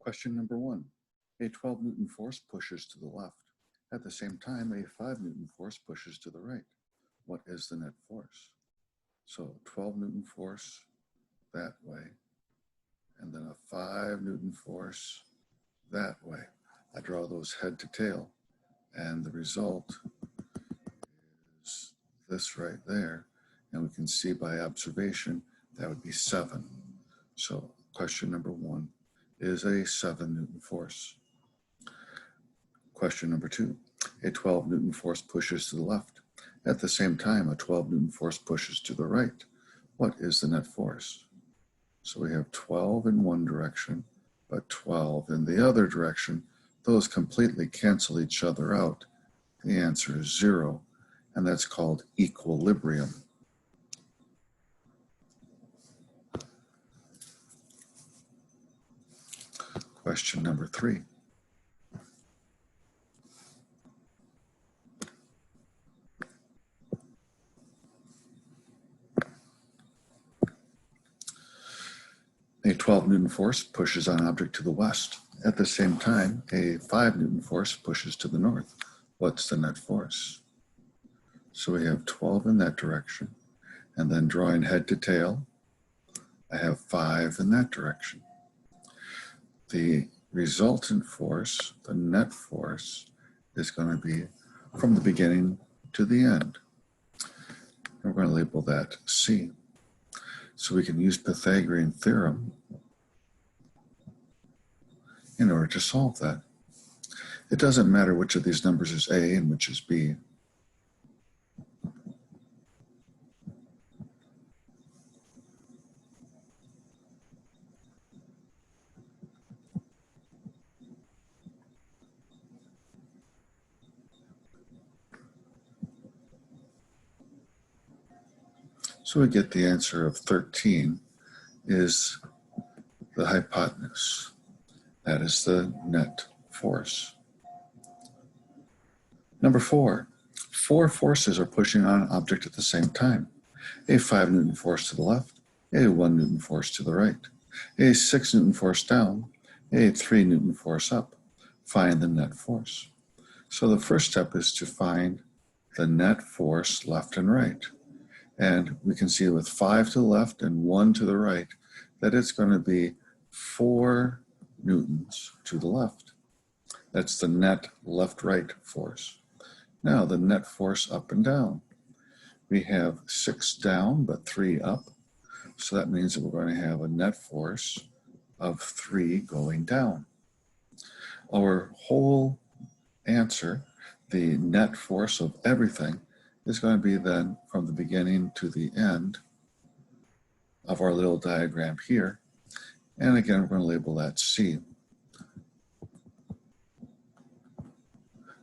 Question number 1. A 12 Newton force pushes to the left. At the same time, a 5 Newton force pushes to the right. What is the net force? So 12 Newton force that way, and then a 5 Newton force that way. I draw those head to tail, and the result is this right there. And we can see by observation that would be 7. So question number 1 is a 7 Newton force. Question number 2, a 12 Newton force pushes to the left. At the same time, a 12 Newton force pushes to the right. What is the net force? So we have 12 in one direction, but 12 in the other direction. Those completely cancel each other out. The answer is 0, and that's called equilibrium. Question number 3. A 12 Newton force pushes on an object to the west. At the same time, a 5 Newton force pushes to the north. What's the net force? So we have 12 in that direction, and then drawing head to tail, I have 5 in that direction. The resultant force, the net force, is going to be from the beginning to the end. And we're going to label that C. So we can use Pythagorean theorem in order to solve that. It doesn't matter which of these numbers is A and which is B. So we get the answer of 13 is the hypotenuse. That is the net force. Number 4, 4 forces are pushing on an object at the same time. A 5 Newton force to the left, a 1 Newton force to the right, a 6 Newton force down, a 3 Newton force up. Find the net force. So the first step is to find the net force left and right. And we can see with 5 to the left and 1 to the right that it's going to be 4 newtons to the left. That's the net left-right force. Now the net force up and down. We have 6 down but 3 up. So that means that we're going to have a net force of 3 going down. Our whole answer, the net force of everything, is going to be then from the beginning to the end of our little diagram here. And again, we're going to label that C.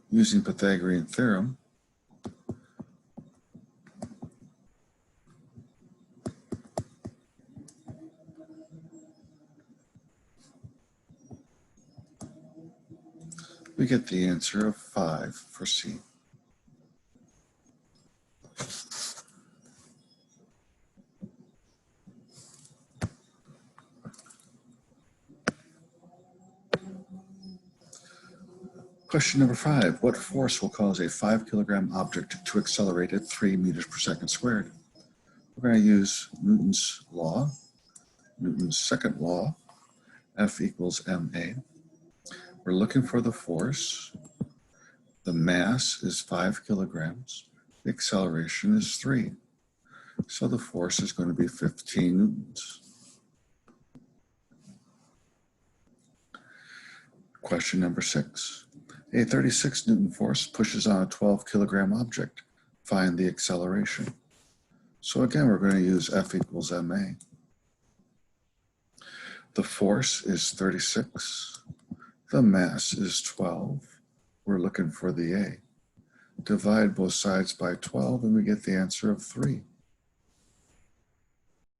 Using Pythagorean theorem, we get the answer of 5 for C. Question number 5, what force will cause a 5 kilogram object to accelerate at 3 meters per second squared? We're going to use Newton's law, Newton's second law, F equals ma. We're looking for the force. The mass is 5 kilograms. The acceleration is 3. So the force is going to be 15 newtons. Question number 6. A 36 Newton force pushes on a 12 kilogram object. Find the acceleration. So again, we're going to use F equals ma. The force is 36. The mass is 12. We're looking for the A. Divide both sides by 12 and we get the answer of 3.